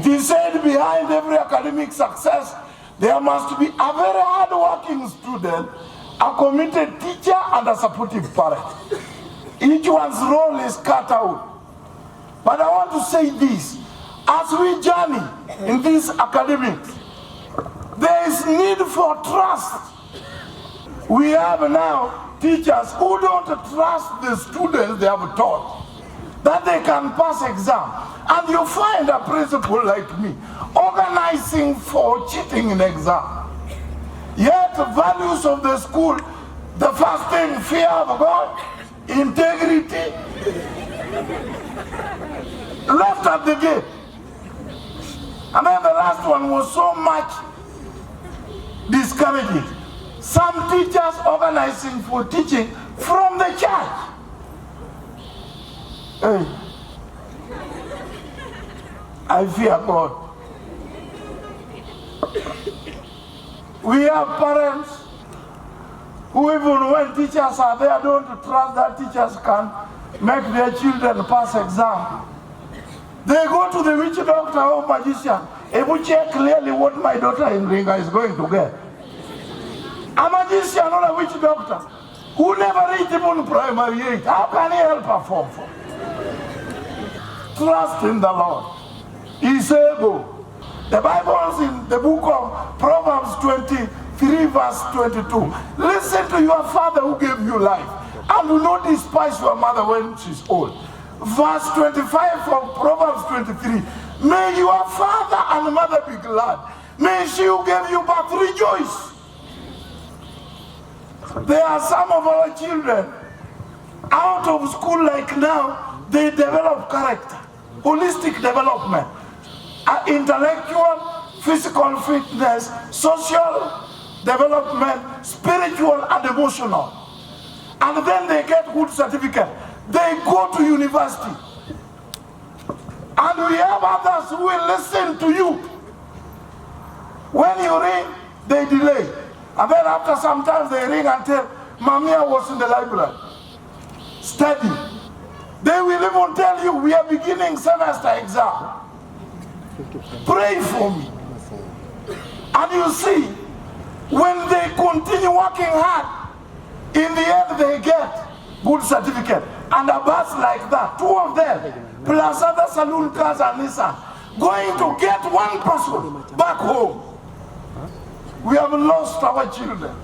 It is said behind every academic success, there must be a very hard-working student, a committed teacher, and a supportive parent. Each one's role is cut out. But I want to say this, as we journey in this academics, there is need for trust. We have now teachers who don't trust the students they have taught, that they can pass exam. And you find a principal like me organizing for cheating in exam. Yet the values of the school, the first thing, fear of God, integrity, left at the gate. And then the last one was so much discouraging. Some teachers organizing for teaching from the church. Hey, I fear God. We have parents who, even when teachers are there, don't trust that teachers can make their children pass exam. They go to the witch doctor or magician. He will check clearly what my daughter in Ringa is going to get. A magician or a witch doctor who never reached even primary 8. How can he help her form 4? Trust in the Lord. He's able. The Bible is in the book of Proverbs 23 verse 22. Listen to your father who gave you life, and do not despise your mother when she's old. Verse 25 of Proverbs 23. May your father and mother be glad. May she who gave you birth rejoice. There are some of our children out of school like now, they develop character, holistic development, intellectual, physical fitness, social development, spiritual and emotional. And then they get good certificate. They go to university. And we have others who will listen to you. When you ring, they delay. And then after some time they ring and tell, Mommy, I was in the library. Study. They will even tell you, we are beginning semester exam. Pray for me. And you see, when they continue working hard, in the end they get good certificate. And a bus like that, 2 of them, plus other saloon cars and Nissan, going to get one person back home. We have lost our children.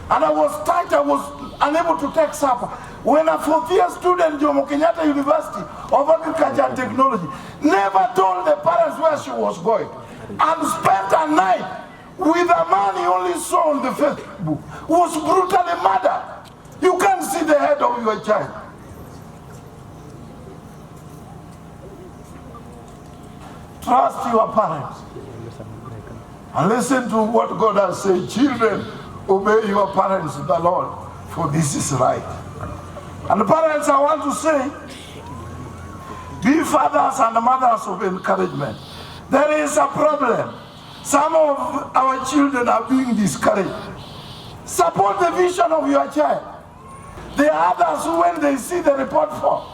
And I was tight, I was unable to take supper. When a 4th-year student, Jomo Kenyatta University of Agriculture and Technology, never told the parents where she was going, and spent a night with a man he only saw on the Facebook, was brutally murdered. You can't see the head of your child. Trust your parents. And listen to what God has said. Children, obey your parents, the Lord, for this is right. And parents, I want to say, be fathers and mothers of encouragement. There is a problem. Some of our children are being discouraged. Support the vision of your child. There are others who, when they see the report form,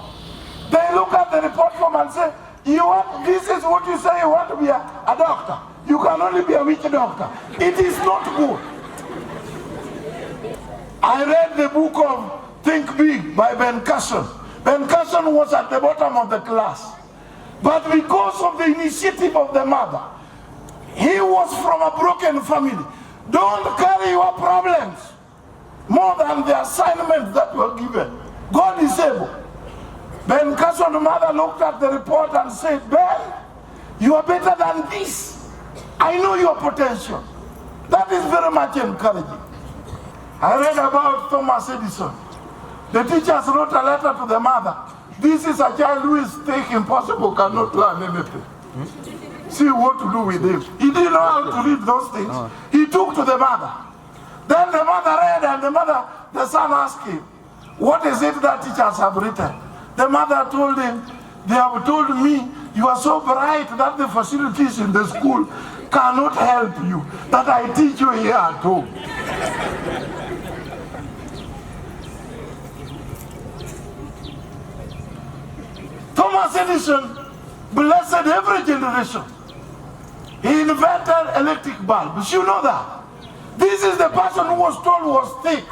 they look at the report form and say, this is what you say you want to be a doctor. You can only be a witch doctor. It is not good. I read the book of Think Big by Ben Carson. Ben Carson was at the bottom of the class. But because of the initiative of the mother, he was from a broken family. Don't carry your problems more than the assignment that you are given. God is able. Ben Carson's mother looked at the report and said, Ben, you are better than this. I know your potential. That is very much encouraging. I read about Thomas Edison. The teachers wrote a letter to the mother. This is a child who is thick, impossible, cannot learn anything. See what to do with him. He didn't know how to read those things. He took to the mother. Then the mother read, and the son asked him, what is it that teachers have written? The mother told him, they have told me you are so bright that the facilities in the school cannot help you, that I teach you here at home. Thomas Edison blessed every generation He invented electric bulbs. You know that. This is the person who was told was thick.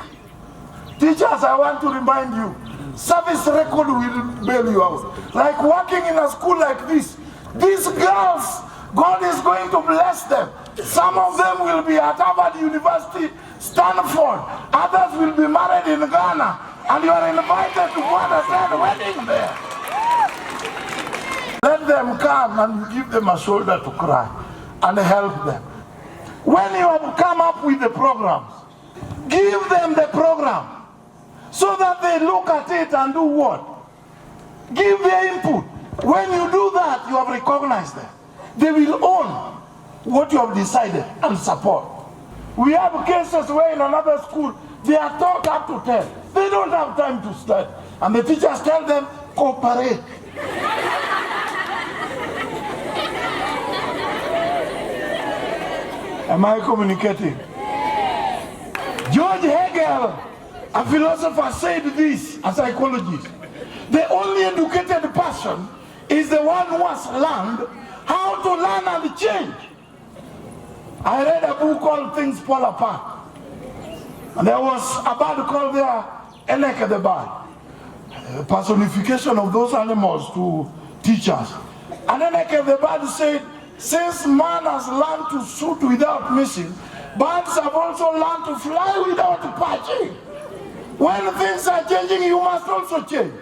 Teachers, I want to remind you, service record will bail you out. Like working in a school like this, these girls, God is going to bless them. Some of them will be at Harvard University, Stanford. Others will be married in Ghana. And you are invited to go and attend a wedding there. Let them come and give them a shoulder to cry and help them. When you have come up with the programs, give them the program so that they look at it and do what? Give their input. When you do that, you have recognized them. They will own what you have decided and support. We have cases where in another school, they are taught up to 10. They don't have time to study. And the teachers tell them, cooperate. Am I communicating? George Hegel, a philosopher, said this, a psychologist. The only educated person is the one who has learned how to learn and change. I read a book called Things Fall Apart. And there was a bird called there, Enek the bird. A personification of those animals to teachers. And Enek the bird said, since man has learned to shoot without missing, birds have also learned to fly without perching. When things are changing, you must also change.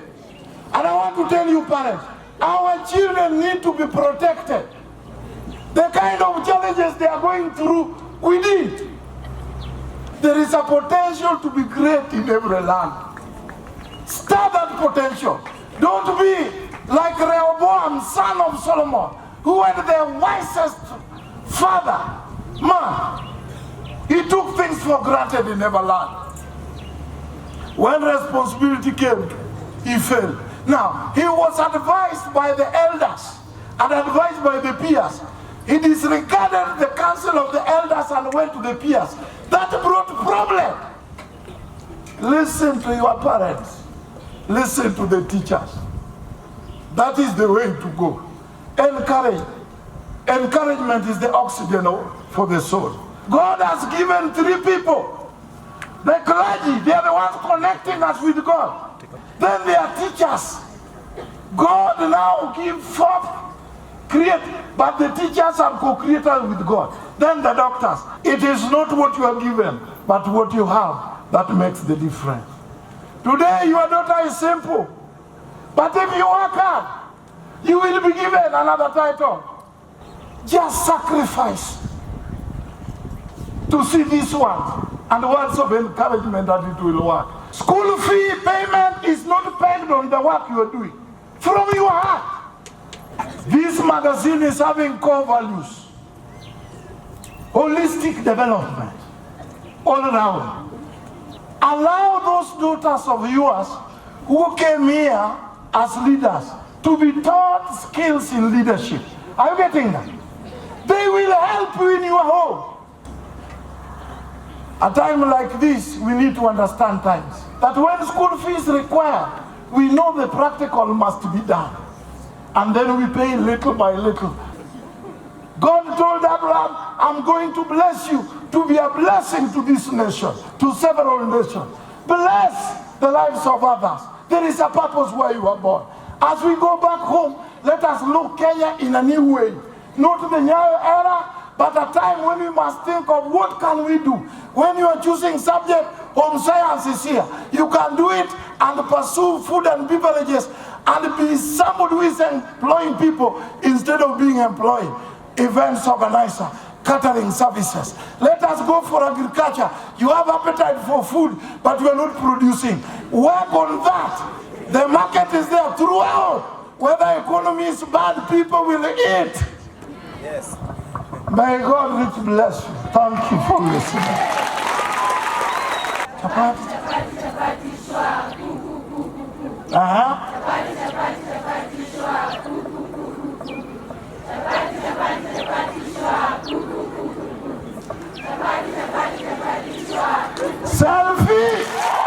And I want to tell you, parents, our children need to be protected. The kind of challenges they are going through, we did. There is a potential to be great in every land. Start that potential. Don't be like Rehoboam, son of Solomon, who had the wisest father, man. He took things for granted in never learned. When responsibility came, he failed. Now, he was advised by the elders and advised by the peers. He disregarded the counsel of the elders and went to the peers. That brought problem. Listen to your parents. Listen to the teachers. That is the way to go. Encourage. Encouragement is the oxygen for the soul. God has given 3 people. The clergy, they are the ones connecting us with God. Then they are teachers. God now gives forth, create, but the teachers are co-creators with God. Then the doctors. It is not what you are given, but what you have that makes the difference. Today your daughter is simple, but if you work hard, you will be given another title. Just sacrifice to see this one, and words of encouragement that it will work. School fee payment is not pegged on the work you are doing. From your heart. This magazine is having core values. Holistic development. All around. Allow those daughters of yours who came here as leaders to be taught skills in leadership. Are you getting that? They will help you in your home. A time like this, we need to understand times. That when school fees required, we know the practical must be done. And then we pay little by little. God told Abraham, I'm going to bless you to be a blessing to this nation, to several nations. Bless the lives of others. There is a purpose where you are born. As we go back home, let us look Kenya in a new way. Not the Nyayo era, but a time when we must think of what can we do. When you are choosing subject, home science is here. You can do it and pursue food and beverages and be somebody who is employing people instead of being employed. Events organizer, catering services. Let us go for agriculture. You have appetite for food, but you are not producing. Work on that. The market is there throughout. Whether economy is bad, people will eat. Yes. May God richly bless you. Thank you for listening. Chapati. Selfie.